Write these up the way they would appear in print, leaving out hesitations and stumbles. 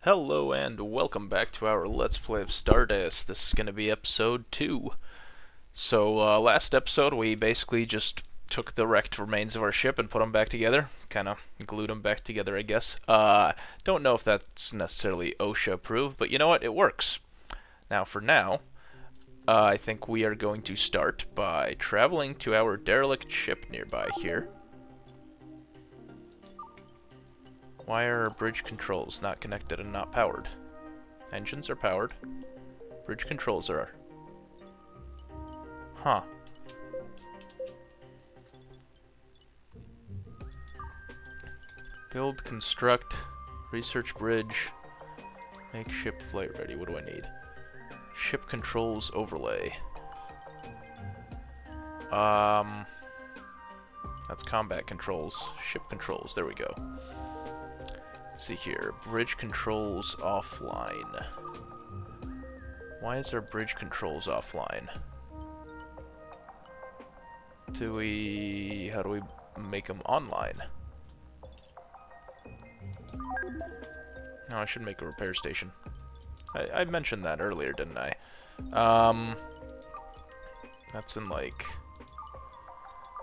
Hello and welcome back to our Let's Play of Stardeus. This is going to be episode 2. Last episode we basically just took the wrecked remains of our ship and put them back together. Kind of glued them back together, I guess. Don't know if that's necessarily OSHA approved, but you know what? It works. Now, for now, I think we are going to start by traveling to our derelict ship nearby here. Why are bridge controls not connected and not powered? Engines are powered. Bridge controls are... Huh. Build, construct, research bridge, make ship flight ready. What do I need? Ship controls overlay. That's combat controls. Ship controls. There we go. Let's see here. Bridge controls offline. Why is our bridge controls offline? How do we make them online? Oh, I should make a repair station. I mentioned that earlier, didn't I? That's in like...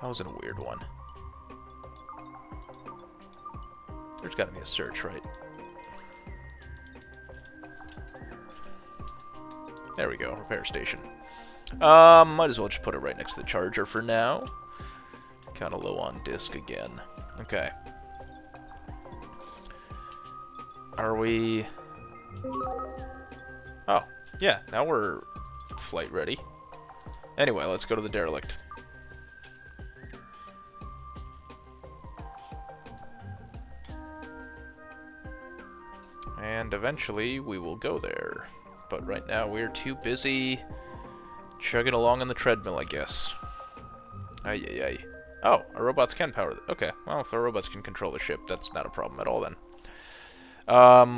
That was in a weird one. There's gotta be a search, right? There we go, repair station. Might as well just put it right next to the charger for now. Kinda low on disk again. Okay. Are we... Oh, yeah, now we're flight ready. Anyway, let's go to the derelict. And eventually we will go there. But right now we're too busy chugging along on the treadmill, I guess. Ay, ay, ay. Oh, our robots can power... Okay, well, if our robots can control the ship, that's not a problem at all then.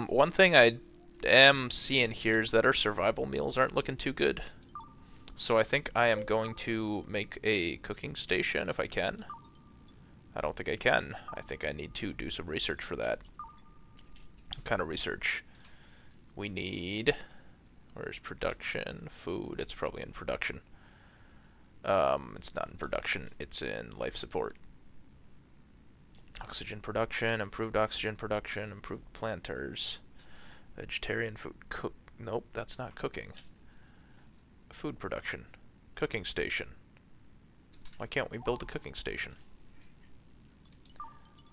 One thing I am seeing here is that our survival meals aren't looking too good. So I think I am going to make a cooking station if I can. I don't think I can. I think I need to do some research for that. What kind of research? We need... Where's production? Food. It's probably in production. It's not in production. It's in life support. Oxygen production, improved planters. Vegetarian food. Nope, that's not cooking. Food production. Cooking station. Why can't we build a cooking station?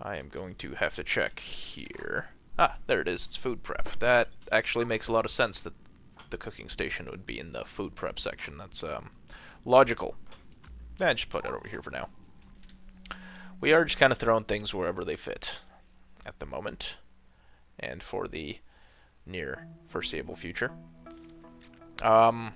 I am going to have to check here. Ah, there it is. It's food prep. That actually makes a lot of sense that the cooking station would be in the food prep section. That's logical. Just put it over here for now. We are just kind of throwing things wherever they fit at the moment and for the near foreseeable future. I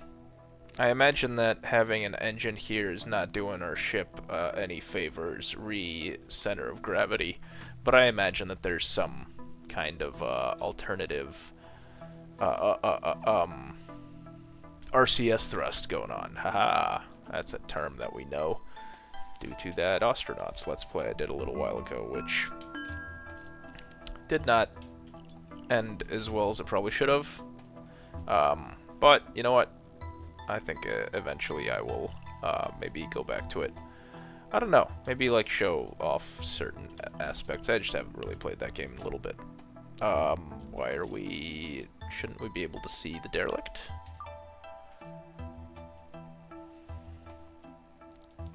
imagine that having an engine here is not doing our ship any favors re-center of gravity, but I imagine that there's some kind of alternative RCS thrust going on. Haha, that's a term that we know due to that Astronauts Let's Play I did a little while ago, which did not end as well as it probably should have. But you know what? I think eventually I will maybe go back to it. I don't know. Maybe like show off certain aspects. I just haven't really played that game in a little bit. Why are we... Shouldn't we be able to see the derelict?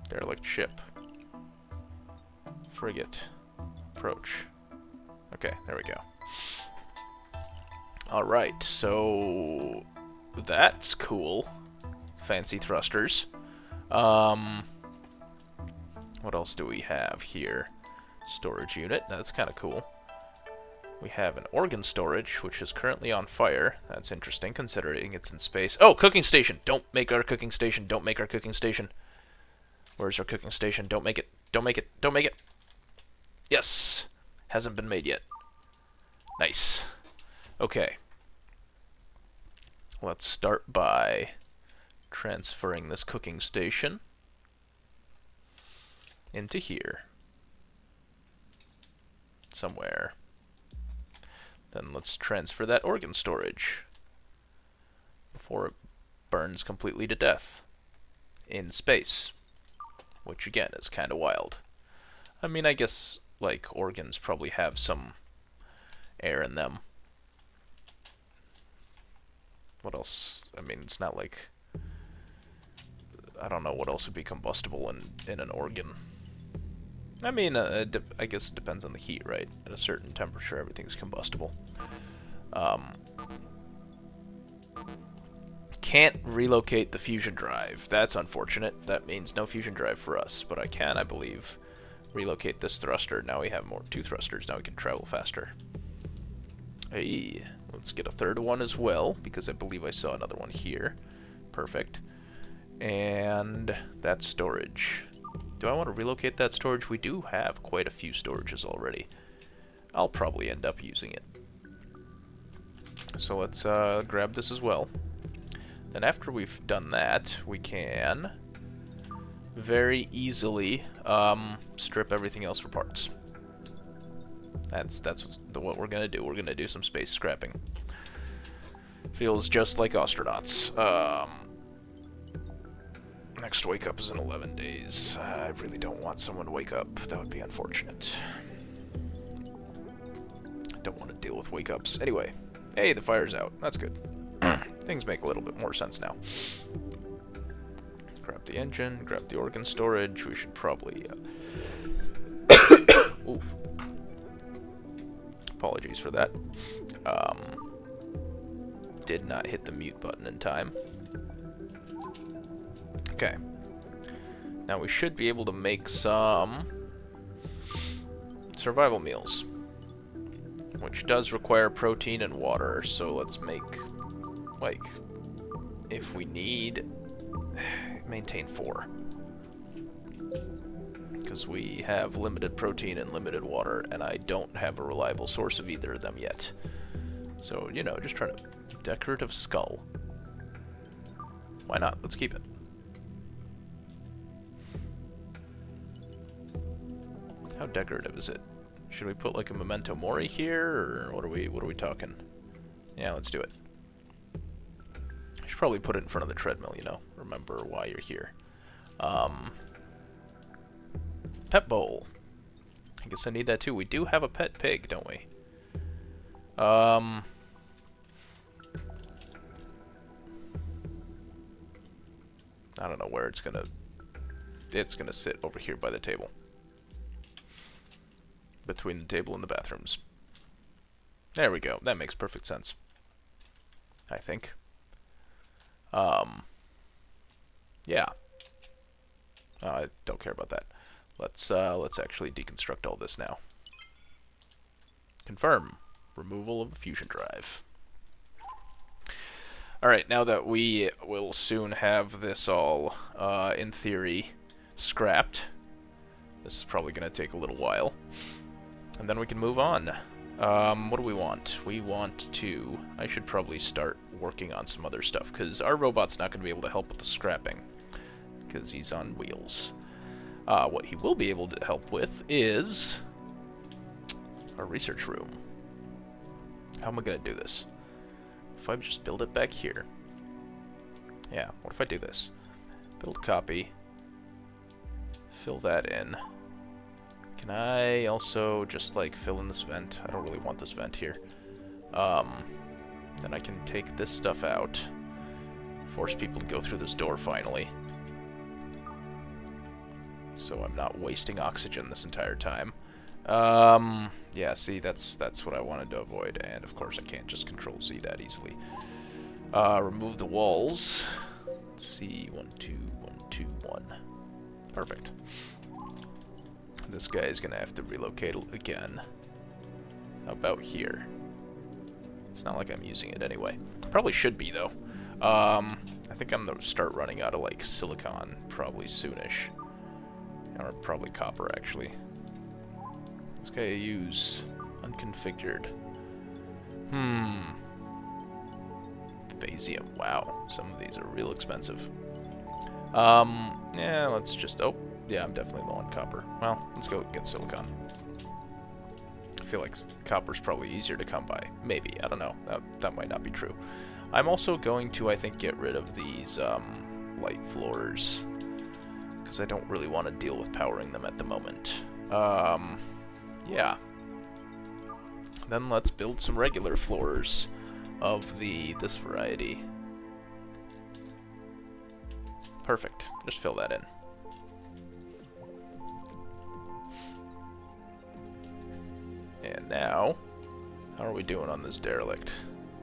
Derelict ship. Frigate. Approach. Okay, there we go. Alright, so... That's cool. Fancy thrusters. What else do we have here? Storage unit. That's kind of cool. We have an organ storage, which is currently on fire. That's interesting, considering it's in space. Oh, cooking station! Don't make our cooking station! Don't make our cooking station! Where's our cooking station? Don't make it! Don't make it! Don't make it! Yes! Hasn't been made yet. Nice. Okay. Let's start by transferring this cooking station into here. Somewhere. Then let's transfer that organ storage before it burns completely to death in space, which again is kind of wild. I mean, I guess like organs probably have some air in them. What else? I mean, it's not like, I don't know what else would be combustible in an organ. I mean, I guess it depends on the heat, right? At a certain temperature, everything's combustible. Can't relocate the fusion drive. That's unfortunate. That means no fusion drive for us. But I can, I believe, relocate this thruster. Now we have two thrusters. Now we can travel faster. Hey, let's get a third one as well, because I believe I saw another one here. Perfect. And that's storage. Do I want to relocate that storage? We do have quite a few storages already. I'll probably end up using it. So let's grab this as well. Then after we've done that, we can very easily strip everything else for parts. That's what we're gonna do. We're gonna do some space scrapping. Feels just like astronauts. Next wake up is in 11 days. I really don't want someone to wake up. That would be unfortunate. Don't want to deal with wake ups. Anyway, hey, the fire's out. That's good. Things make a little bit more sense now. Grab the engine, grab the organ storage. We should probably... Oof. Apologies for that. Did not hit the mute button in time. Okay. Now we should be able to make some survival meals, which does require protein and water, so let's make, like, if we need, maintain 4. Because we have limited protein and limited water, and I don't have a reliable source of either of them yet. So, you know, just trying to... Decorative skull. Why not? Let's keep it. How decorative is it? Should we put like a memento mori here, or what are we talking? Yeah, let's do it. I should probably put it in front of the treadmill, you know. Remember why you're here. Pet bowl. I guess I need that too. We do have a pet pig, don't we? I don't know where it's gonna sit over here by the table. Between the table and the bathrooms. There we go. That makes perfect sense. I think. Yeah. I don't care about that. Let's actually deconstruct all this now. Confirm. Removal of the fusion drive. Alright, now that we will soon have this all, in theory, scrapped. This is probably going to take a little while. And then we can move on. What do we want? We want to... I should probably start working on some other stuff, because our robot's not going to be able to help with the scrapping, because he's on wheels. What he will be able to help with is our research room. How am I going to do this? If I just build it back here. Yeah, what if I do this? Build copy. Fill that in. Can I also just, like, fill in this vent? I don't really want this vent here. Then I can take this stuff out. Force people to go through this door, finally. So I'm not wasting oxygen this entire time. Yeah, see, that's what I wanted to avoid. And, of course, I can't just Control-Z that easily. Remove the walls. Let's see, 1, 2, 1, 2, 1. Perfect. This guy is going to have to relocate again. How about here? It's not like I'm using it anyway. Probably should be, though. I think I'm going to start running out of, like, silicon probably soonish. Or probably copper, actually. This guy use unconfigured. Phasium. Wow. Some of these are real expensive. Yeah, let's just... Oh, yeah, I'm definitely low on copper. Well, let's go get silicon. feel like copper's probably easier to come by. Maybe, I don't know. That might not be true. I'm also going to, I think, get rid of these light floors, because I don't really want to deal with powering them at the moment. Yeah. Then let's build some regular floors of this variety. Perfect. Just fill that in. And now, how are we doing on this derelict?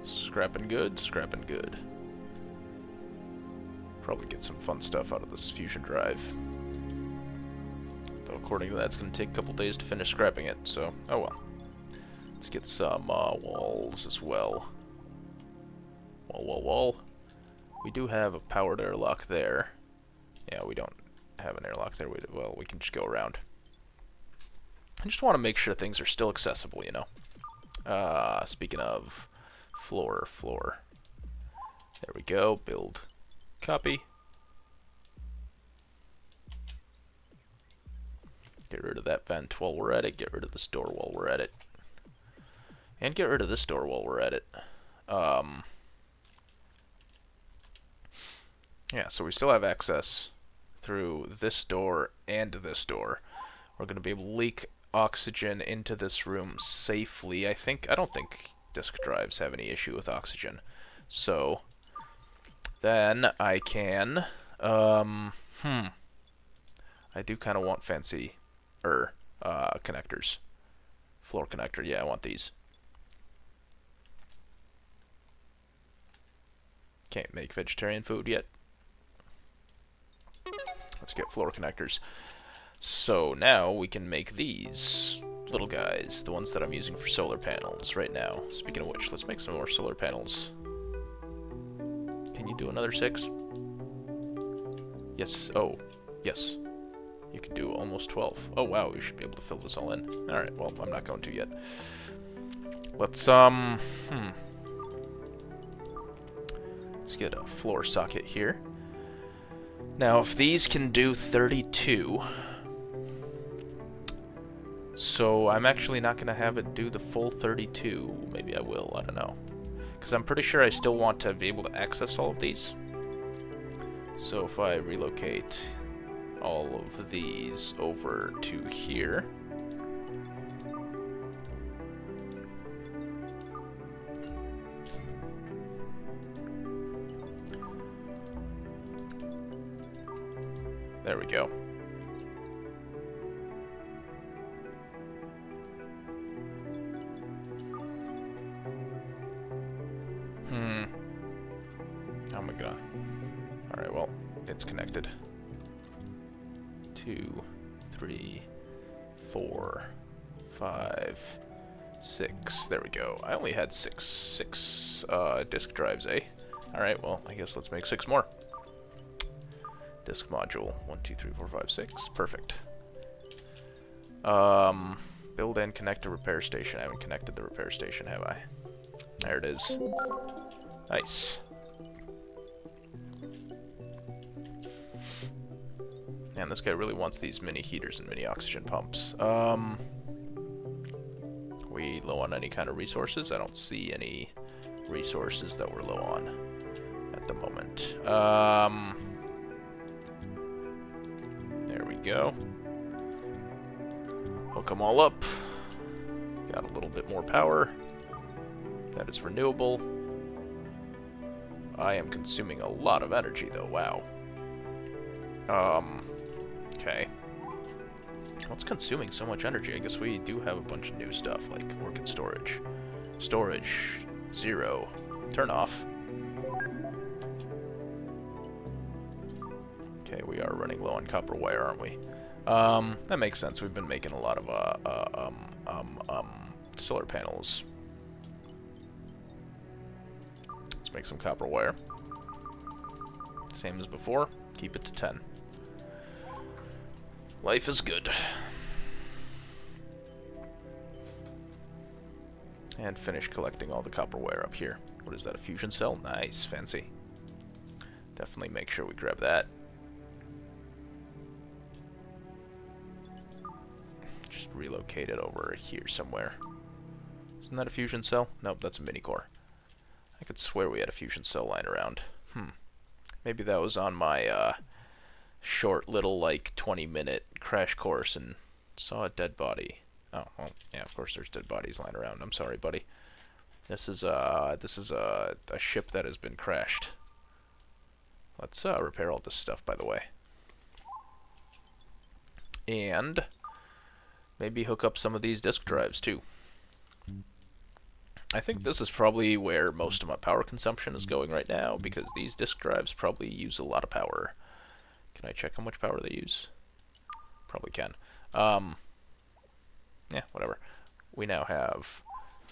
Scrapping good, scrapping good. Probably get some fun stuff out of this fusion drive. Though according to that, it's going to take a couple days to finish scrapping it, so, oh well. Let's get some walls as well. Wall. We do have a powered airlock there. Yeah, we don't have an airlock there. Well, we can just go around. I just want to make sure things are still accessible, you know. Speaking of floor. There we go. Build. Copy. Get rid of that vent while we're at it. Get rid of this door while we're at it. And get rid of this door while we're at it. Yeah, so we still have access through this door and this door. We're going to be able to leak oxygen into this room safely. I don't think disk drives have any issue with oxygen. So then I can I do kind of want fancy connectors. Floor connector, yeah, I want these. Can't make vegetarian food yet. Let's get floor connectors. So now we can make these little guys, the ones that I'm using for solar panels right now. Speaking of which, let's make some more solar panels. Can you do another 6? Yes. Oh, yes. You can do almost 12. Oh wow, we should be able to fill this all in. Alright, well, I'm not going to yet. Let's, let's get a floor socket here. Now, if these can do 32... So, I'm actually not going to have it do the full 32. Maybe I will, I don't know. Because I'm pretty sure I still want to be able to access all of these. So, if I relocate all of these over to here... There we go. Oh my god. Alright, well, it's connected. 2, 3, 4, 5, 6. There we go. I only had six disk drives, eh? Alright, well, I guess let's make 6 more. Disk module. 1, 2, 3, 4, 5, 6. Perfect. Build and connect a repair station. I haven't connected the repair station, have I? There it is. Nice. Man, this guy really wants these mini heaters and mini oxygen pumps. We low on any kind of resources? I don't see any resources that we're low on at the moment. There we go. Hook them all up. Got a little bit more power. That is renewable. I am consuming a lot of energy, though. Wow. Okay. What's consuming so much energy? I guess we do have a bunch of new stuff, like orchid storage. Storage, 0. Turn off. Okay, we are running low on copper wire, aren't we? That makes sense. We've been making a lot of, solar panels. Let's make some copper wire. Same as before. Keep it to 10. Life is good. And finish collecting all the copper wire up here. What is that, a fusion cell? Nice, fancy. Definitely make sure we grab that. Just relocate it over here somewhere. Isn't that a fusion cell? Nope, that's a mini-core. I could swear we had a fusion cell lying around. Maybe that was on my short little, like, 20-minute crash course and saw a dead body. Oh, well, yeah, of course there's dead bodies lying around. I'm sorry, buddy. This is a ship that has been crashed. Let's repair all this stuff, by the way. And maybe hook up some of these disk drives, too. I think this is probably where most of my power consumption is going right now, because these disk drives probably use a lot of power. Can I check how much power they use? Probably can. Yeah, whatever. We now have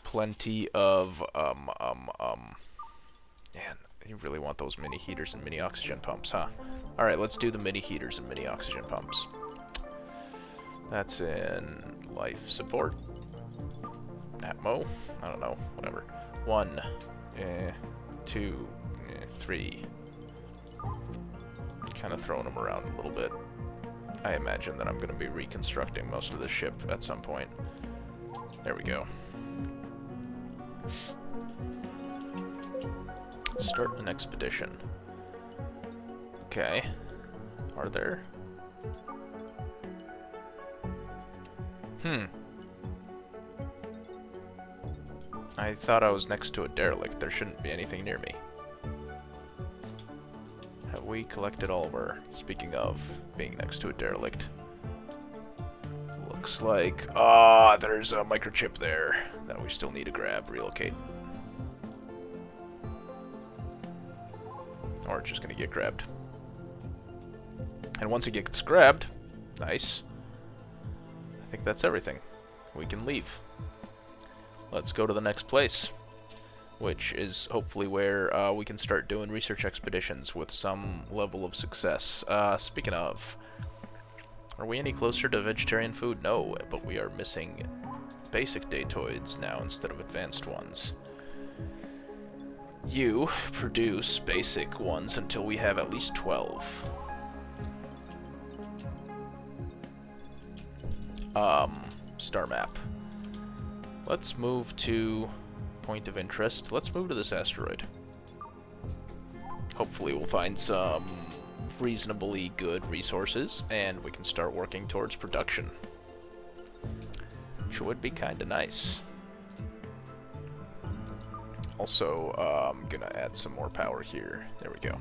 plenty of, man, you really want those mini heaters and mini oxygen pumps, huh? Alright, let's do the mini heaters and mini oxygen pumps. That's in life support. Atmo? I don't know, whatever. 1, 2, 3. Kind of throwing them around a little bit. I imagine that I'm going to be reconstructing most of the ship at some point. There we go. Start an expedition. Okay. Are there? I thought I was next to a derelict. There shouldn't be anything near me. Have we collected all of our... Speaking of being next to a derelict. Looks like... Ah, there's a microchip there that we still need to grab, relocate. Or it's just gonna get grabbed. And once it gets grabbed, nice. I think that's everything. We can leave. Let's go to the next place, which is hopefully where we can start doing research expeditions with some level of success. Speaking of, are we any closer to vegetarian food? No, but we are missing basic datoids now instead of advanced ones. You produce basic ones until we have at least 12. Star map. Let's move to point of interest. Let's move to this asteroid. Hopefully we'll find some reasonably good resources and we can start working towards production. Which would be kinda nice. Also, I'm gonna add some more power here. There we go.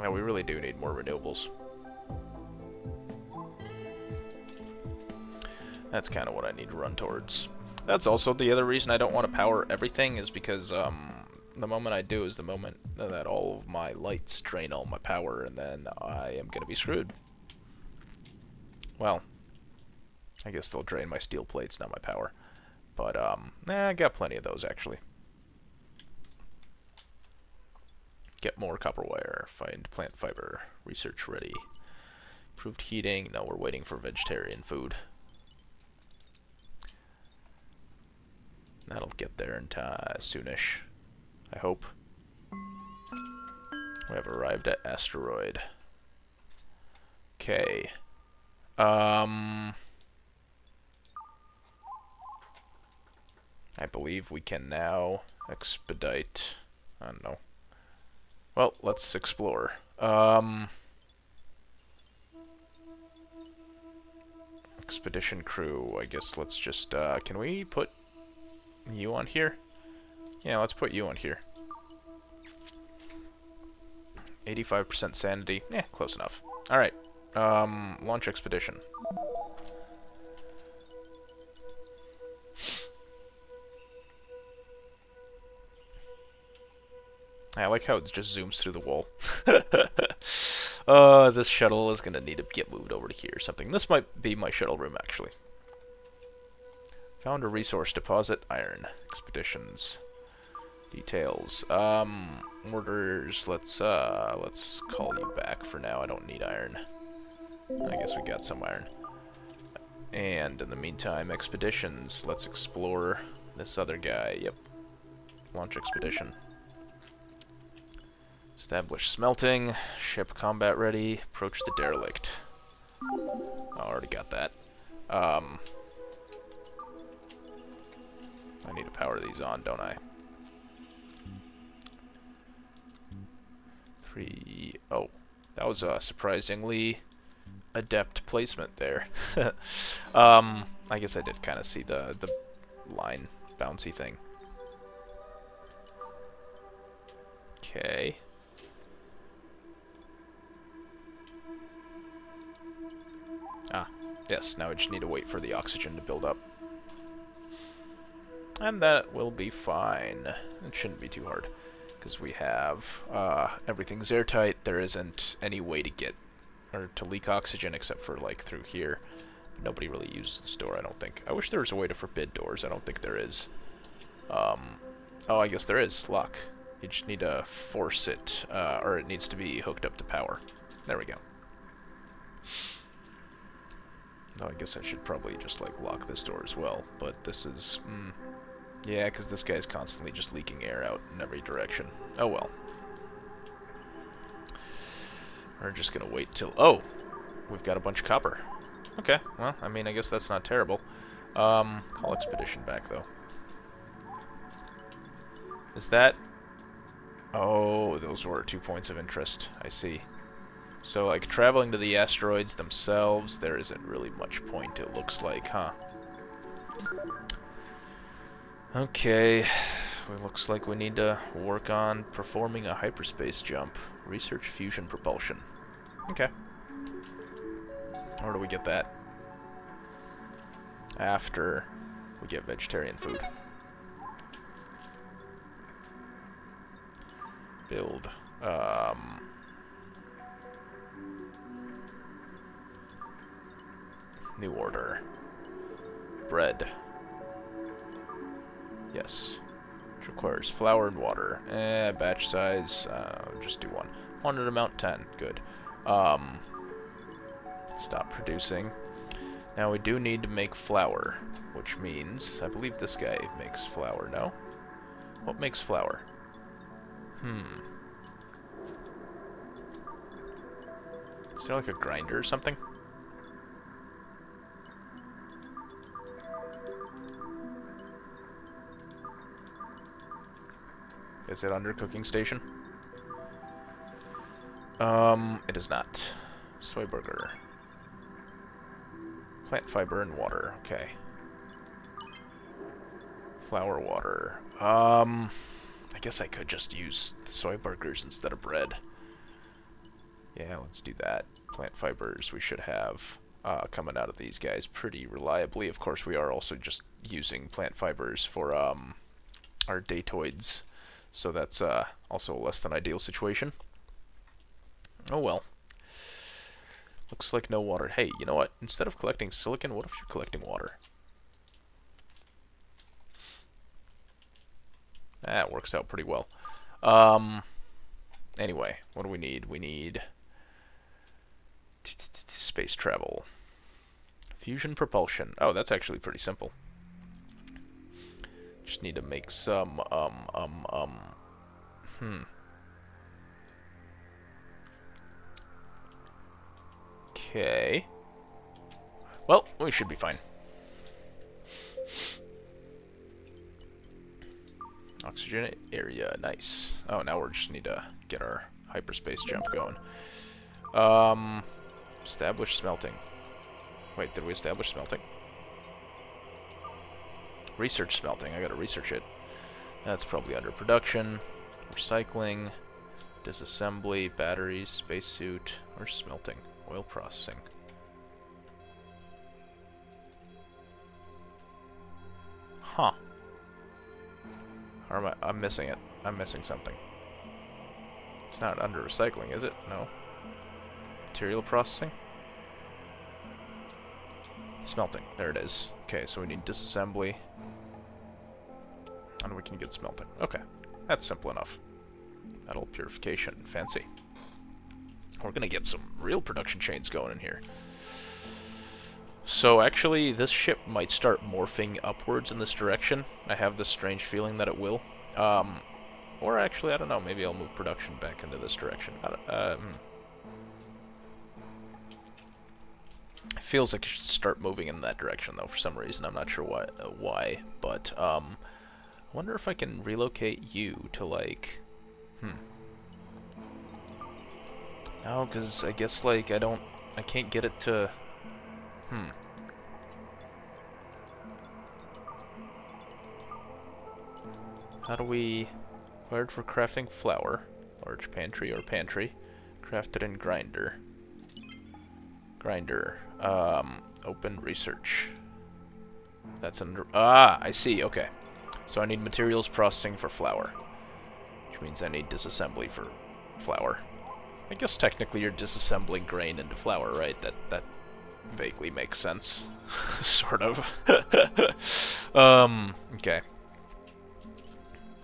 Yeah, we really do need more renewables. That's kind of what I need to run towards. That's also the other reason I don't want to power everything, is because the moment I do is the moment that all of my lights drain all my power, and then I am going to be screwed. Well, I guess they'll drain my steel plates, not my power. But, I got plenty of those, actually. Get more copper wire, find plant fiber, research ready. Improved heating, no, we're waiting for vegetarian food. That'll get there in time, soonish, I hope. We have arrived at asteroid. Okay. I believe we can now expedite. I don't know. Well, let's explore. Expedition crew, I guess let's just, can we put you on here? Yeah, let's put you on here. 85% sanity. Eh, close enough. Alright. Launch expedition. I like how it just zooms through the wall. This shuttle is gonna need to get moved over to here or something. This might be my shuttle room, actually. Found a resource deposit, iron. Expeditions. Details. Orders, let's call you back for now. I don't need iron. I guess we got some iron. And in the meantime, expeditions. Let's explore this other guy. Yep. Launch expedition. Establish smelting. Ship combat ready. Approach the derelict. Oh, I already got that. I need to power these on, don't I? 3... Oh, that was a surprisingly adept placement there. I guess I did kind of see the line bouncy thing. Okay. Ah, yes, now we just need to wait for the oxygen to build up. And that will be fine. It shouldn't be too hard, because we have everything's airtight. There isn't any way to get, or to leak oxygen except for, like, through here. Nobody really uses this door, I don't think. I wish there was a way to forbid doors. I don't think there is. Oh, I guess there is. Lock. You just need to force it, or it needs to be hooked up to power. There we go. Oh, I guess I should probably just, like, lock this door as well, but this is... yeah, because this guy's constantly just leaking air out in every direction. Oh, well. We're just gonna wait till... Oh! We've got a bunch of copper. Okay, well, I mean, I guess that's not terrible. Call Expedition back, though. Is that... Oh, those were 2 points of interest. I see. So, like, traveling to the asteroids themselves, there isn't really much point, it looks like, huh? Okay. It looks like we need to work on performing a hyperspace jump. Research fusion propulsion. Okay. Where do we get that? After we get vegetarian food. Build. New order. Bread. Yes. Which requires flour and water. Batch size, just do one. Wanted amount 10. Good. Stop producing. Now we do need to make flour, which means, I believe this guy makes flour, no? What makes flour? Is there like a grinder or something? Is it under cooking station? It is not. Soy burger. Plant fiber and water. Okay. Flour, water. I guess I could just use the soy burgers instead of bread. Yeah, let's do that. Plant fibers we should have coming out of these guys pretty reliably. Of course, we are also just using plant fibers for our datoids. So that's also a less than ideal situation. Oh well. Looks like no water. Hey, you know what? Instead of collecting silicon, what if you're collecting water? That works out pretty well. Anyway, what do we need? We need space travel. Fusion propulsion. Oh, that's actually pretty simple. Just need to make some, Okay. Well, we should be fine. Oxygen area, nice. Oh, now we just need to get our hyperspace jump going. Establish smelting. Wait, did we establish smelting? Research smelting, I gotta research it. That's probably under production. Recycling. Disassembly, batteries, spacesuit, or smelting. Oil processing. Huh. Or am I'm missing it. I'm missing something. It's not under recycling, is it? No. Material processing? Smelting. There it is. Okay, so we need disassembly. And we can get smelting. Okay. That's simple enough. Metal purification. Fancy. We're gonna get some real production chains going in here. So actually, this ship might start morphing upwards in this direction. I have this strange feeling that it will. Or actually, I don't know. Maybe I'll move production back into this direction. feels like it should start moving in that direction, though, for some reason. I'm not sure why, but, I wonder if I can relocate you to, like... No, because I guess, like, I can't get it to... How do we... Wired for crafting flour. Large pantry or pantry. Crafted in grinder. Grinder. Open research. That's under... Ah, I see, okay. So I need materials processing for flour. Which means I need disassembly for flour. I guess technically you're disassembling grain into flour, right? That vaguely makes sense. Sort of. Okay.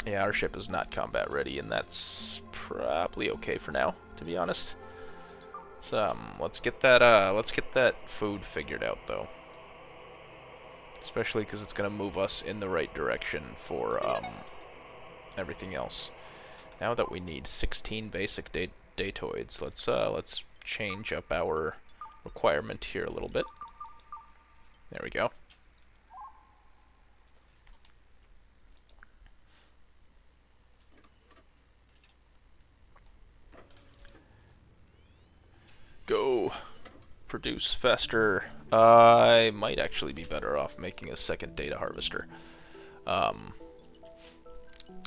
Yeah, our ship is not combat ready, and that's probably okay for now, to be honest. Let's get that food figured out, though. Especially because it's gonna move us in the right direction for everything else. Now that we need 16 basic datoids, let's change up our requirement here a little bit. There we go. Go. Produce faster. I might actually be better off making a second data harvester. I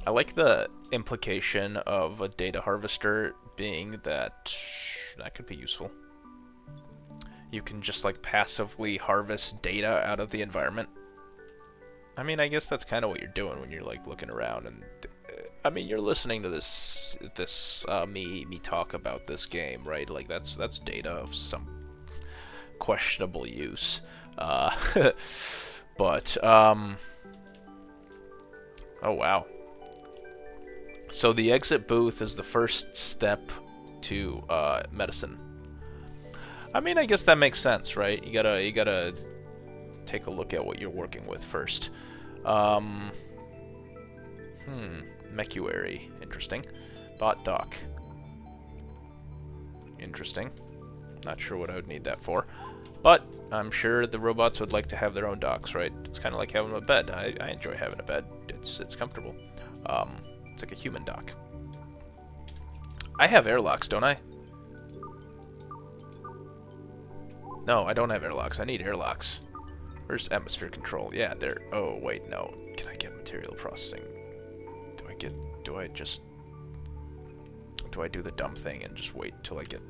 like the implication of a data harvester being that could be useful. You can just like passively harvest data out of the environment. I mean, I guess that's kind of what you're doing when you're like looking around, and I mean, you're listening to me talk about this game, right? Like that's data of some questionable use. But oh wow. So the exit booth is the first step to medicine. I mean, I guess that makes sense, right? You gotta take a look at what you're working with first. Mecuary, interesting. Bot dock, interesting. Not sure what I would need that for, but I'm sure the robots would like to have their own docks, right? It's kind of like having a bed. I enjoy having a bed. It's comfortable. It's like a human dock. I have airlocks, don't I? No, I don't have airlocks. I need airlocks. Where's atmosphere control? Yeah, there. Oh, wait, no. Can I get material processing? Do I do the dumb thing and just wait till I get...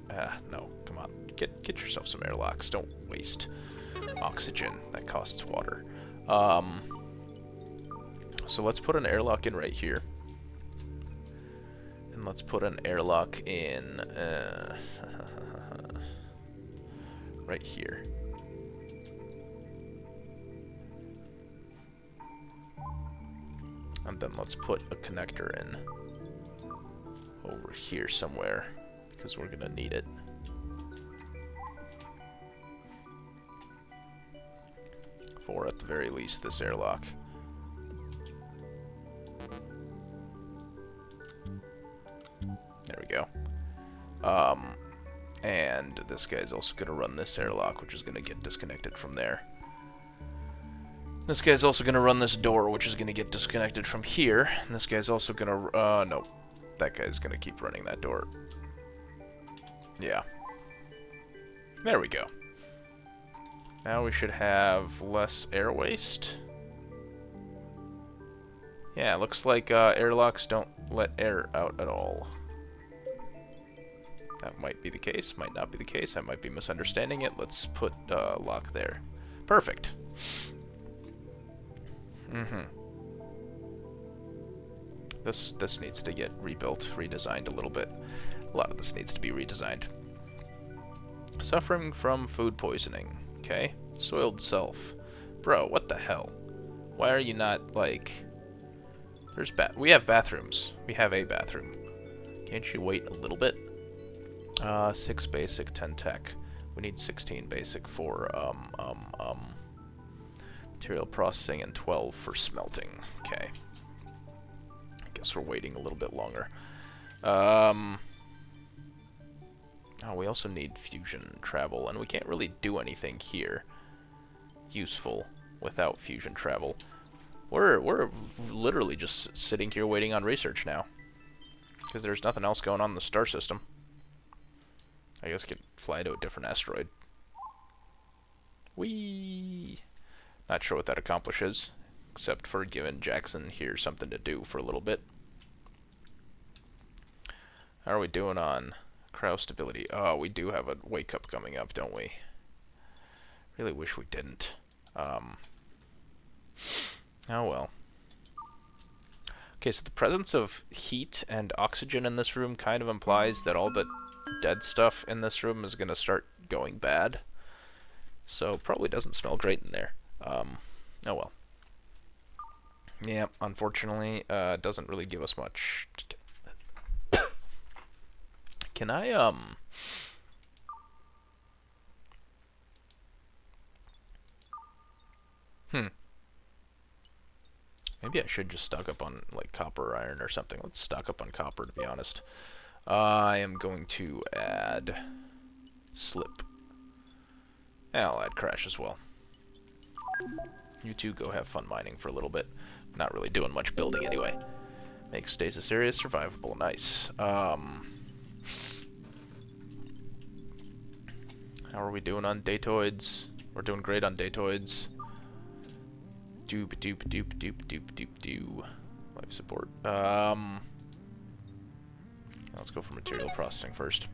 no. Come on. Get yourself some airlocks. Don't waste oxygen. That costs water. So let's put an airlock in right here. And let's put an airlock in... right here. And then let's put a connector in over here somewhere, because we're gonna need it. For, at the very least, this airlock. There we go. And this guy's also gonna run this airlock, which is gonna get disconnected from there. This guy's also gonna run this door, which is gonna get disconnected from here. And this guy's also gonna, no. That guy's gonna keep running that door. Yeah. There we go. Now we should have less air waste. Yeah, looks like airlocks don't let air out at all. That might be the case, might not be the case. I might be misunderstanding it. Let's put lock there. Perfect. This needs to get rebuilt, redesigned a little bit. A lot of this needs to be redesigned. Suffering from food poisoning. Okay. Soiled self. Bro, what the hell? Why are you not, like... We have bathrooms. We have a bathroom. Can't you wait a little bit? 6 basic, 10 tech. We need 16 basic for, material processing and 12 for smelting. Okay. I guess we're waiting a little bit longer. Oh, we also need fusion travel, and we can't really do anything here useful without fusion travel. We're literally just sitting here waiting on research now, because there's nothing else going on in the star system. I guess we could fly to a different asteroid. Whee! Not sure what that accomplishes, except for giving Jackson here something to do for a little bit. How are we doing on cryo stability? Oh, we do have a wake up coming up, don't we? Really wish we didn't. Oh well. Okay, so the presence of heat and oxygen in this room kind of implies that all the dead stuff in this room is going to start going bad. So probably doesn't smell great in there. Oh well. Yeah, unfortunately, it doesn't really give us much. Can I, maybe I should just stock up on, like, copper or iron or something. Let's stock up on copper, to be honest. I am going to add slip. And I'll add crash as well. You two go have fun mining for a little bit. Not really doing much building anyway. Make stasis areas survivable. Nice. How are we doing on datoids? We're doing great on datoids. Doop doop doop doop doop doop doo. Life support. Let's go for material processing first.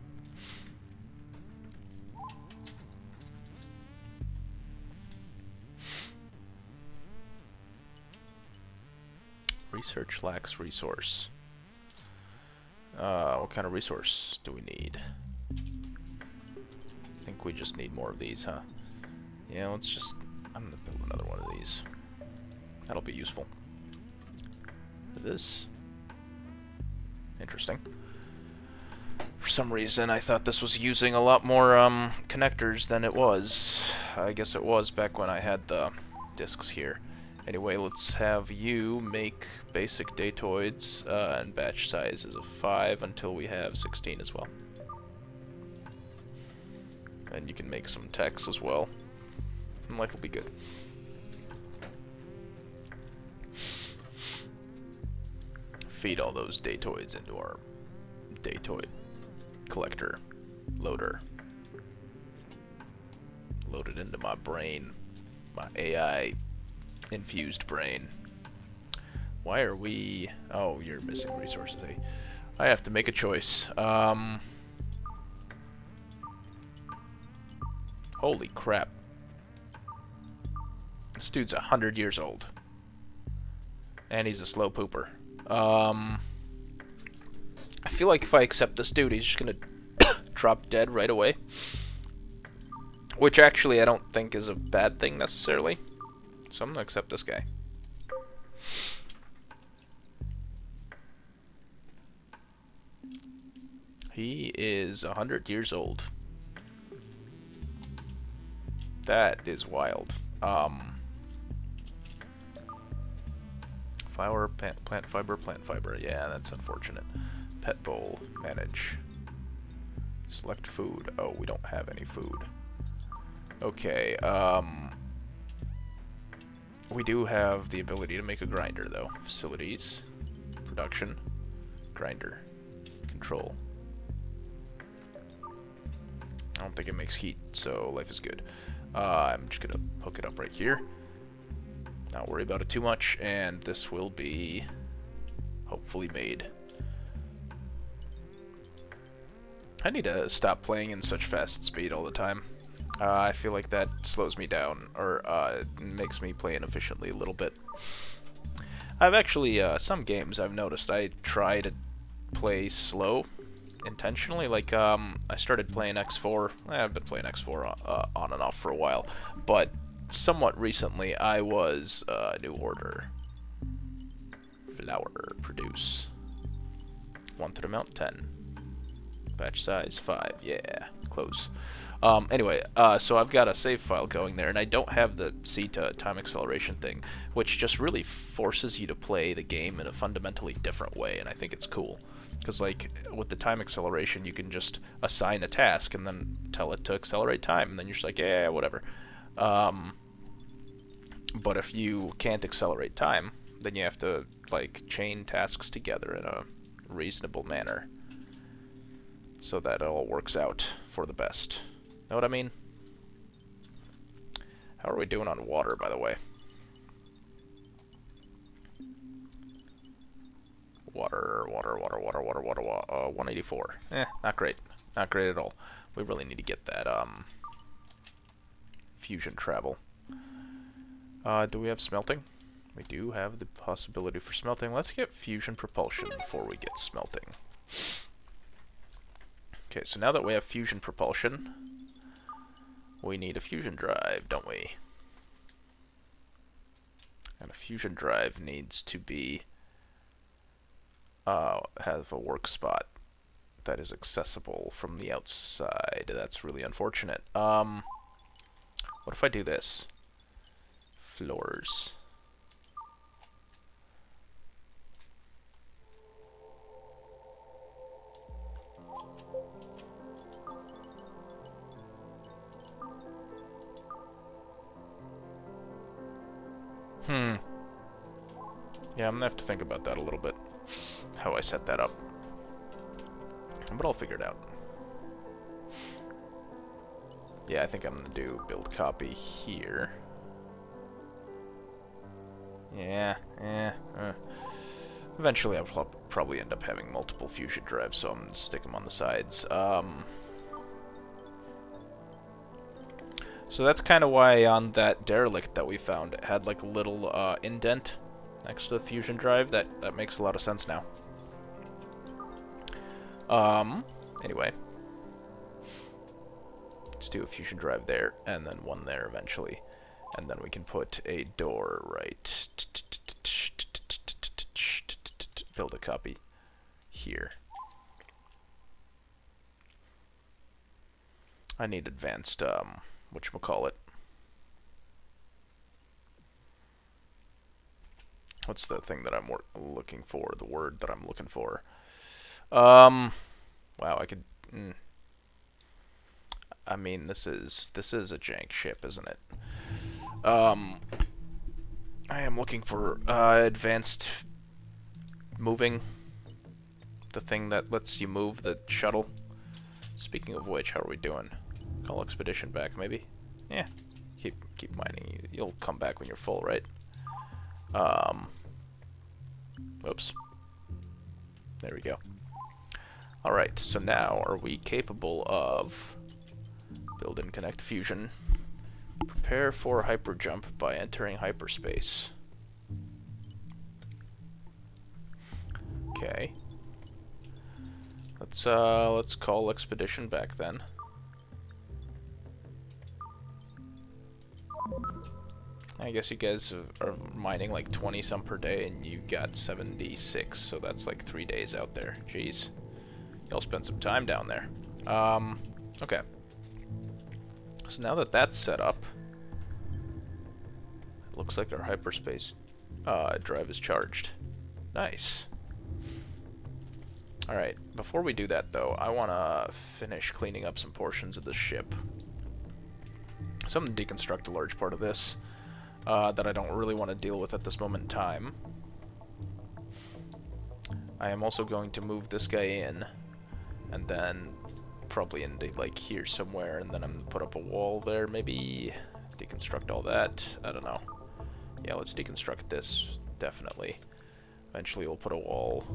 Research lacks resource. What kind of resource do we need? I think we just need more of these, huh? Yeah, let's just... I'm gonna build another one of these. That'll be useful. This... Interesting. For some reason, I thought this was using a lot more, connectors than it was. I guess it was back when I had the discs here. Anyway, let's have you make basic datoids, and batch size is of 5 until we have 16 as well. And you can make some techs as well. And life will be good. Feed all those datoids into our datoid collector loader. Load it into my brain. My AI infused brain. Why are we... Oh, you're missing resources, eh? I have to make a choice. Holy crap. This dude's 100 years old. And he's a slow pooper. I feel like if I accept this dude, he's just gonna drop dead right away. Which actually I don't think is a bad thing necessarily. So I'm gonna accept this guy. He is 100 years old. That is wild. Flower, plant fiber. Yeah, that's unfortunate. Pet bowl, manage. Select food. Oh, we don't have any food. Okay, we do have the ability to make a grinder, though. Facilities, production, grinder, control. I don't think it makes heat, so life is good. I'm just gonna hook it up right here. Not worry about it too much, and this will be hopefully made. I need to stop playing in such fast speed all the time. I feel like that slows me down, or makes me play inefficiently a little bit. I've actually, some games I've noticed I try to play slow intentionally. Like, I started playing X4. I've been playing X4 on and off for a while, but somewhat recently I was New Order. Flower, produce. Wanted amount 10. Batch size 5. Yeah, close. Anyway, so I've got a save file going there, and I don't have the C to time acceleration thing, which just really forces you to play the game in a fundamentally different way, and I think it's cool. Because, like, with the time acceleration, you can just assign a task and then tell it to accelerate time, and then you're just like, yeah, whatever. But if you can't accelerate time, then you have to, like, chain tasks together in a reasonable manner so that it all works out for the best. Know what I mean? How are we doing on water, by the way? Water, 184. Not great. Not great at all. We really need to get that, fusion travel. Do we have smelting? We do have the possibility for smelting. Let's get fusion propulsion before we get smelting. Okay, so now that we have fusion propulsion, we need a fusion drive, don't we? And a fusion drive needs to be have a work spot that is accessible from the outside. That's really unfortunate. What if I do this? Floors. Yeah, I'm gonna have to think about that a little bit. How I set that up. But I'll figure it out. Yeah, I think I'm gonna do build copy here. Yeah, eventually I'll probably end up having multiple fusion drives, so I'm gonna stick them on the sides. So that's kind of why on that derelict that we found, it had like a little indent next to the fusion drive. That makes a lot of sense now. Anyway. Let's do a fusion drive there, and then one there eventually. And then we can put a door right. Build a copy here. I need advanced, whatchamacallit. What's the thing that I'm looking for? The word that I'm looking for. Wow, I could... I mean, this is a jank ship, isn't it? I am looking for advanced moving. The thing that lets you move the shuttle. Speaking of which, how are we doing? Call expedition back, maybe? Yeah. Keep mining. You'll come back when you're full, right? Oops. There we go. Alright, so now are we capable of build and connect fusion? Prepare for hyperjump by entering hyperspace. Okay. Let's call expedition back then. I guess you guys are mining like 20 some per day, and you got 76, so that's like 3 days out there. Jeez. You'll spend some time down there. Okay. So now that that's set up, it looks like our hyperspace drive is charged. Nice. Alright, before we do that though, I want to finish cleaning up some portions of the ship. So I'm going to deconstruct a large part of this that I don't really want to deal with at this moment in time. I am also going to move this guy in, and then probably into like here somewhere, and then I'm going to put up a wall there, maybe deconstruct all that. I don't know. Yeah, let's deconstruct this, definitely. Eventually we'll put a wall.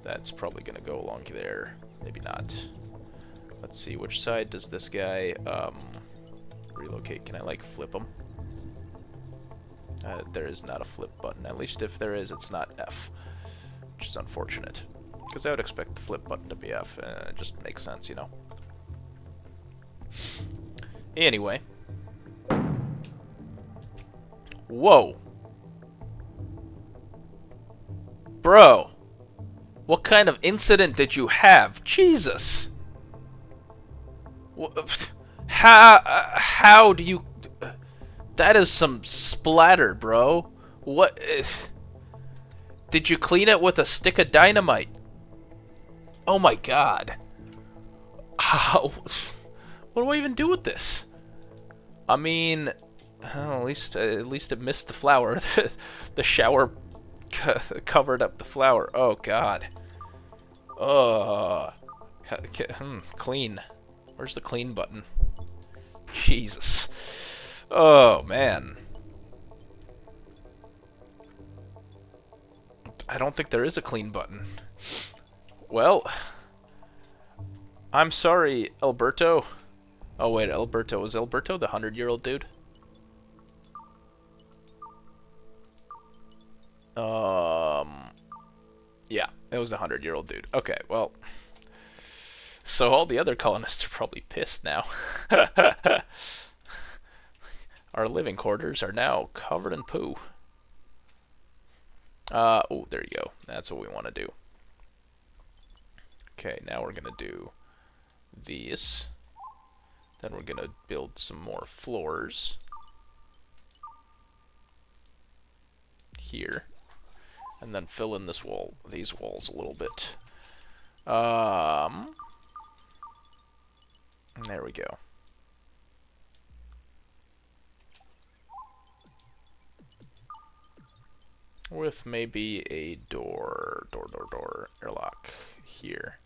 That's probably going to go along there. Maybe not. Let's see, which side does this guy relocate? Can I, like, flip him? There is not a flip button. At least if there is, it's not F, which is unfortunate. Because I would expect the flip button to be F. It just makes sense, you know? Anyway. Whoa! Bro! What kind of incident did you have? Jesus. How do you... That is some splatter, bro. What... Did you clean it with a stick of dynamite? Oh my god. How... What do I even do with this? I mean... Oh, at least it missed the flour. The shower covered up the flour. Oh god. Oh. Clean. Where's the clean button? Jesus. Oh, man. I don't think there is a clean button. Well, I'm sorry, Alberto. Oh, wait, Alberto. Was Alberto the 100-year-old dude? Yeah, it was the 100-year-old dude. Okay, well... So all the other colonists are probably pissed now. Our living quarters are now covered in poo. Oh, there you go. That's what we want to do. Okay, now we're going to do these. Then we're going to build some more floors. Here. And then fill in this wall, these walls a little bit. There we go. With maybe a door airlock here.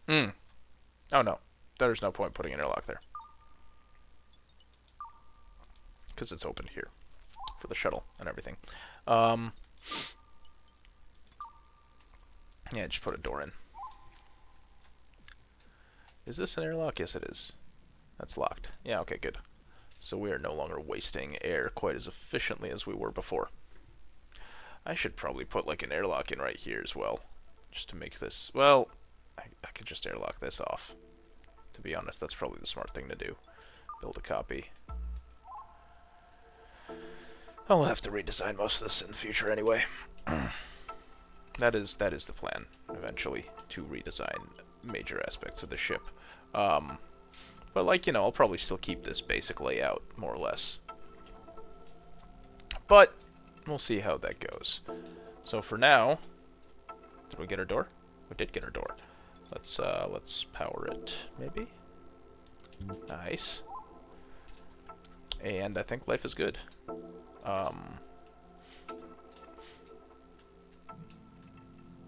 Oh no, there's no point putting an airlock there. Because it's open here for the shuttle and everything. Yeah, just put a door in. Is this an airlock? Yes, it is. That's locked. Yeah, okay, good. So we are no longer wasting air quite as efficiently as we were before. I should probably put like an airlock in right here as well. Just to make this... Well, I could just airlock this off. To be honest, that's probably the smart thing to do. Build a copy. I'll have to redesign most of this in the future anyway. That is the plan, eventually, to redesign major aspects of the ship. But, like, you know, I'll probably still keep this basic layout, more or less. But, we'll see how that goes. So, for now... Did we get our door? We did get our door. Let's power it, maybe? Nice. And I think life is good.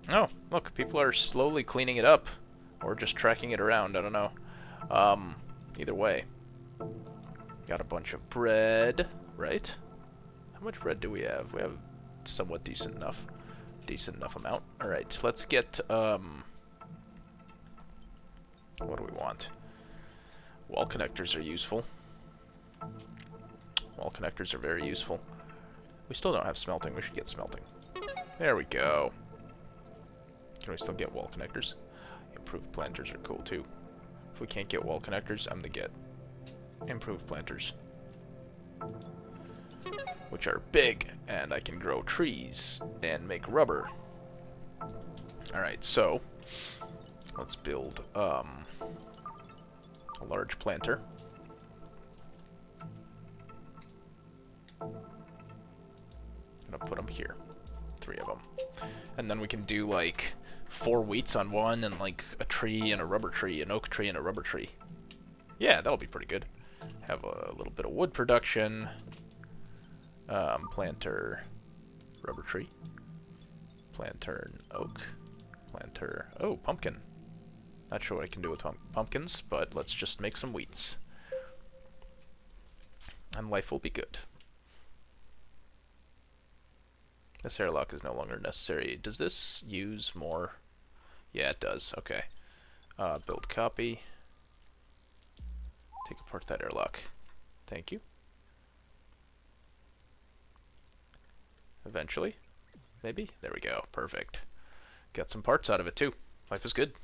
Oh, look, people are slowly cleaning it up. Or just tracking it around, I don't know. Either way. Got a bunch of bread, right? How much bread do we have? We have somewhat decent enough amount. Alright, let's get, what do we want? Wall connectors are useful. Wall connectors are very useful. We still don't have smelting. We should get smelting. There we go. Can we still get wall connectors? Improved planters are cool too. If we can't get wall connectors, I'm gonna get improved planters. Which are big, and I can grow trees and make rubber. Alright, so let's build a large planter. I'm gonna put them here. 3 of them. And then we can do like 4 wheats on one, and like a tree and a rubber tree, an oak tree and a rubber tree. Yeah, that'll be pretty good. Have a little bit of wood production. Planter, rubber tree. Planter, oak. Planter, oh, pumpkin. Not sure what I can do with pumpkins, but let's just make some wheats. And life will be good. This airlock is no longer necessary. Does this use more? Yeah, it does. Okay. Build copy. Take apart that airlock. Thank you. Eventually. Maybe? There we go. Perfect. Got some parts out of it too. Life is good.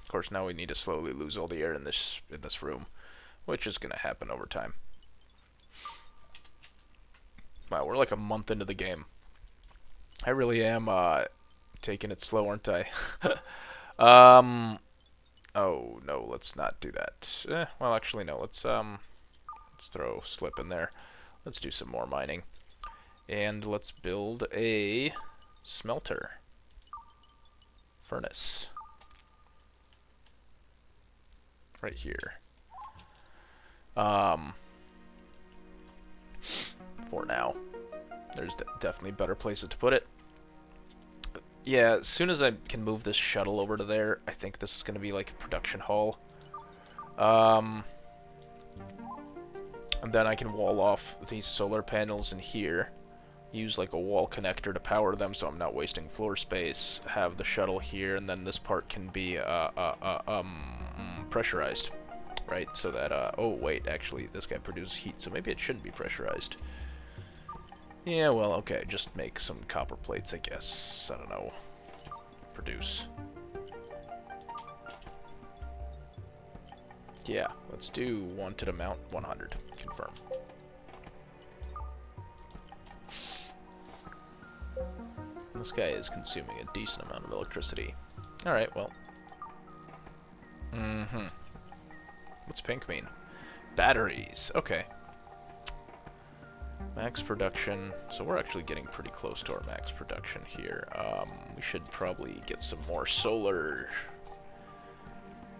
Of course, now we need to slowly lose all the air in this room, which is going to happen over time. Wow, we're like a month into the game. I really am taking it slow, aren't I? Oh no, let's not do that. Well, actually, no. Let's throw slip in there. Let's do some more mining, and let's build a smelter furnace right here. For now, there's definitely better places to put it. Yeah, as soon as I can move this shuttle over to there, I think this is going to be like a production hall. And then I can wall off these solar panels in here. Use like a wall connector to power them so I'm not wasting floor space. Have the shuttle here, and then this part can be pressurized. Right, so that, oh wait, actually this guy produces heat, so maybe it shouldn't be pressurized. Yeah, well, okay, just make some copper plates, I guess. I don't know. Produce. Yeah, let's do wanted amount 100. Confirm. This guy is consuming a decent amount of electricity. Alright, well. What's pink mean? Batteries. Okay. Max production. So we're actually getting pretty close to our max production here. We should probably get some more solar.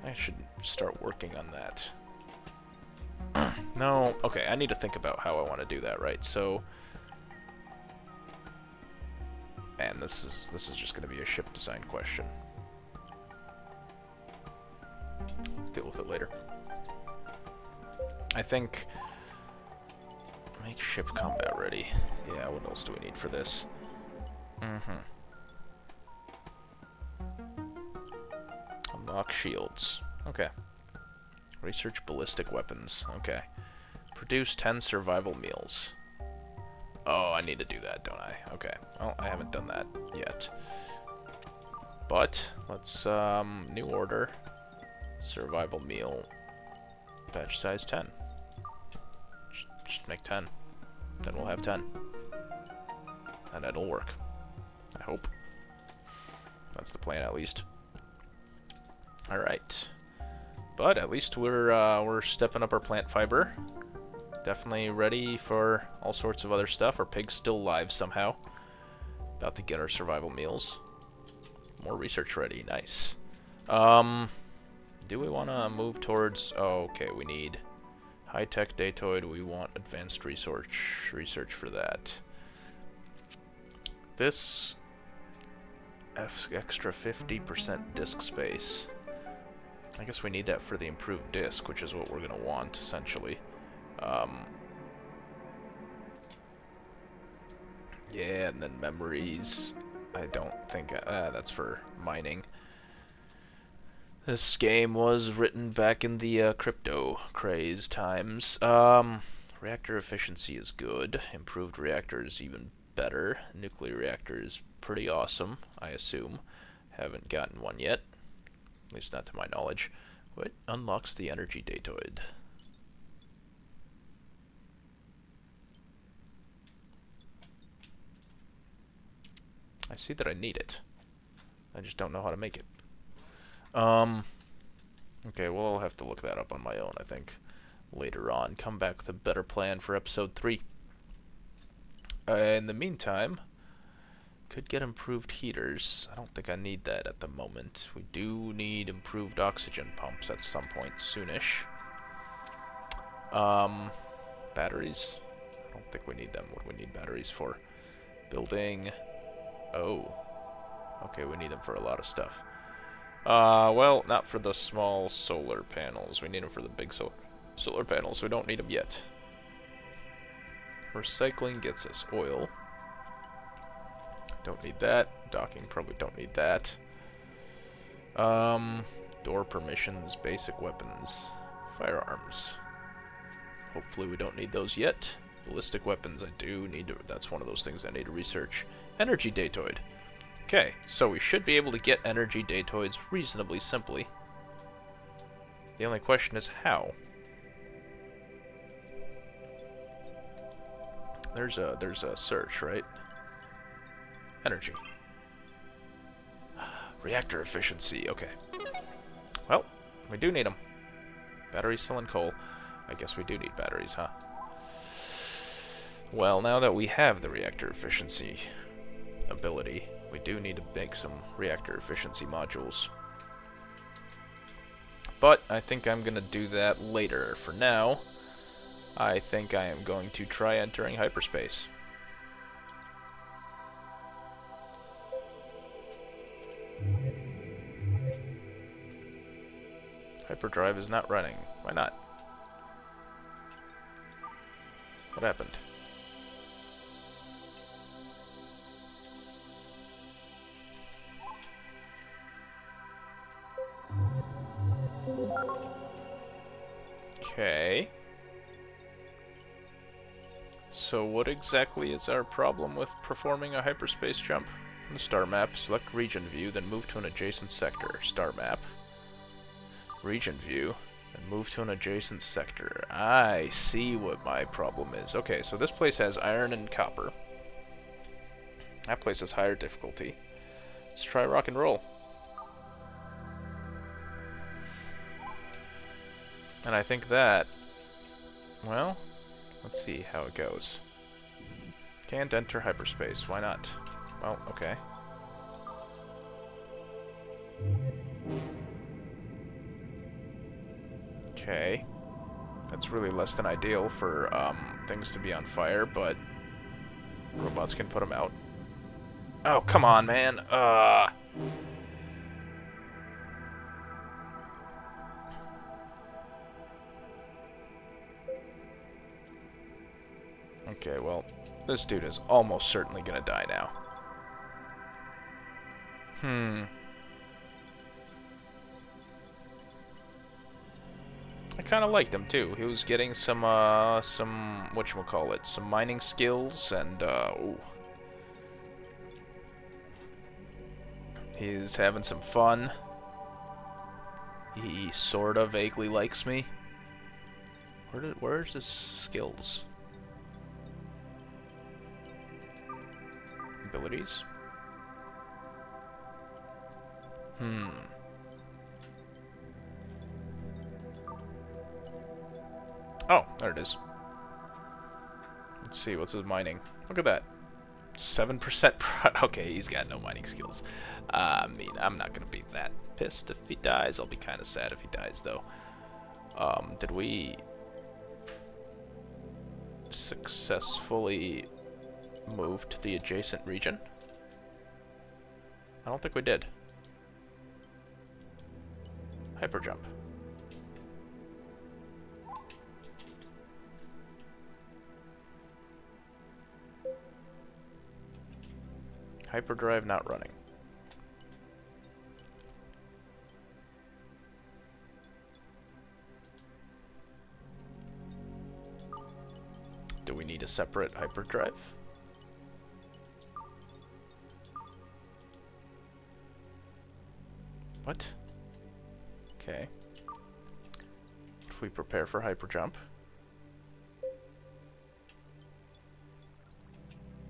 I should start working on that. No. Okay, I need to think about how I want to do that, right? So, and this is just going to be a ship design question. Deal with it later. I think make ship combat ready. Yeah, what else do we need for this? Unlock shields. Okay. Research ballistic weapons. Okay. Produce 10 survival meals. Oh, I need to do that, don't I? Okay. Well, I haven't done that yet. But, let's, new order. Survival meal. Batch size 10. Just make 10. Then we'll have 10. And it'll work. I hope. That's the plan, at least. Alright. But at least we're stepping up our plant fiber. Definitely ready for all sorts of other stuff. Our pig's still live somehow. About to get our survival meals. More research ready. Nice. Do we want to move towards... Oh, okay, we need high-tech datoid. We want advanced research for that. This extra 50% disk space. I guess we need that for the improved disk, which is what we're going to want, essentially. Yeah, and then memories. I don't think... that's for mining. This game was written back in the crypto craze times. Reactor efficiency is good. Improved reactor is even better. Nuclear reactor is pretty awesome, I assume. Haven't gotten one yet. At least not to my knowledge. What unlocks the energy datoid? I see that I need it. I just don't know how to make it. Okay, well, I'll have to look that up on my own, I think, later on. Come back with a better plan for episode 3. In the meantime, could get improved heaters. I don't think I need that at the moment. We do need improved oxygen pumps at some point soonish. Batteries. I don't think we need them. What do we need batteries for? Building. Oh. Okay, we need them for a lot of stuff. Well, not for the small solar panels. We need them for the big solar panels. We don't need them yet. Recycling gets us oil. Don't need that. Docking, probably don't need that. Door permissions, basic weapons, firearms. Hopefully we don't need those yet. Ballistic weapons, I do need to... That's one of those things I need to research. Energy datoid. Okay, so we should be able to get energy datoids reasonably simply. The only question is how. There's a search, right? Energy. Reactor efficiency, okay. Well, we do need them. Batteries still in coal. I guess we do need batteries, huh? Well, now that we have the reactor efficiency ability, we do need to make some reactor efficiency modules. But I think I'm going to do that later. For now, I think I am going to try entering hyperspace. Hyperdrive is not running. Why not? What happened? Okay. So what exactly is our problem with performing a hyperspace jump? On the star map, select region view, then move to an adjacent sector. Star map. Region view, and move to an adjacent sector. I see what my problem is. Okay, so this place has iron and copper. That place has higher difficulty. Let's try rock and roll. And I think that, well, let's see how it goes. Can't enter hyperspace. Why not? Well, okay. Okay. That's really less than ideal for things to be on fire, but robots can put them out. Oh, come on, man. Okay, well, this dude is almost certainly gonna die now. I kind of liked him too. He was getting some whatchamacallit, some mining skills, and ooh. He's having some fun. He sort of vaguely likes me. Where's his skills? Abilities? Oh, there it is. Let's see, what's his mining? Look at that. 7% prod. Okay, he's got no mining skills. I mean, I'm not gonna be that pissed if he dies. I'll be kind of sad if he dies, though. Did we successfully move to the adjacent region? I don't think we did. Hyperjump. Hyperdrive not running. Do we need a separate hyperdrive? What? Okay. If we prepare for hyperjump.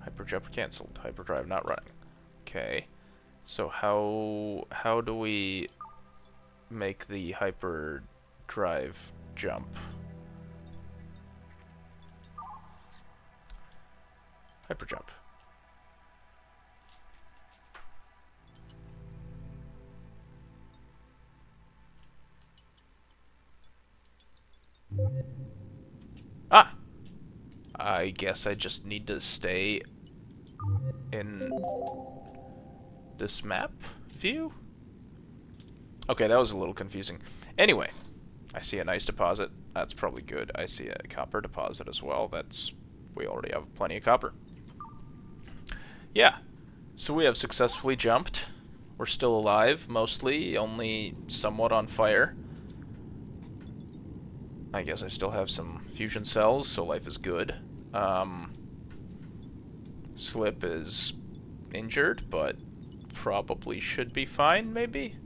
Hyperjump cancelled. Hyperdrive not running. Okay. So how do we make the hyperdrive jump? Hyperjump. Ah! I guess I just need to stay in this map view? Okay, that was a little confusing. Anyway, I see a nice deposit. That's probably good. I see a copper deposit as well. We already have plenty of copper. Yeah, so we have successfully jumped. We're still alive, mostly, only somewhat on fire. I guess I still have some fusion cells, so life is good. Slip is injured, but probably should be fine, maybe?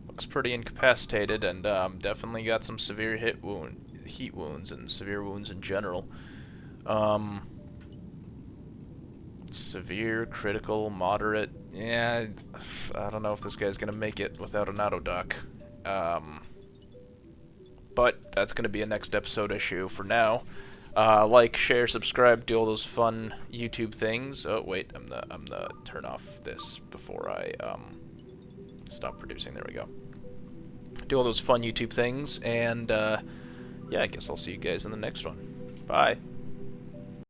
Looks pretty incapacitated, and definitely got some severe heat wounds and severe wounds in general. Um, severe, critical, moderate. Yeah, I don't know if this guy's gonna make it without an auto dock. But that's gonna be a next episode issue. For now, like, share, subscribe, do all those fun YouTube things. Oh wait, I'm the turn off this before I stop producing. There we go. Do all those fun YouTube things, and yeah, I guess I'll see you guys in the next one. Bye.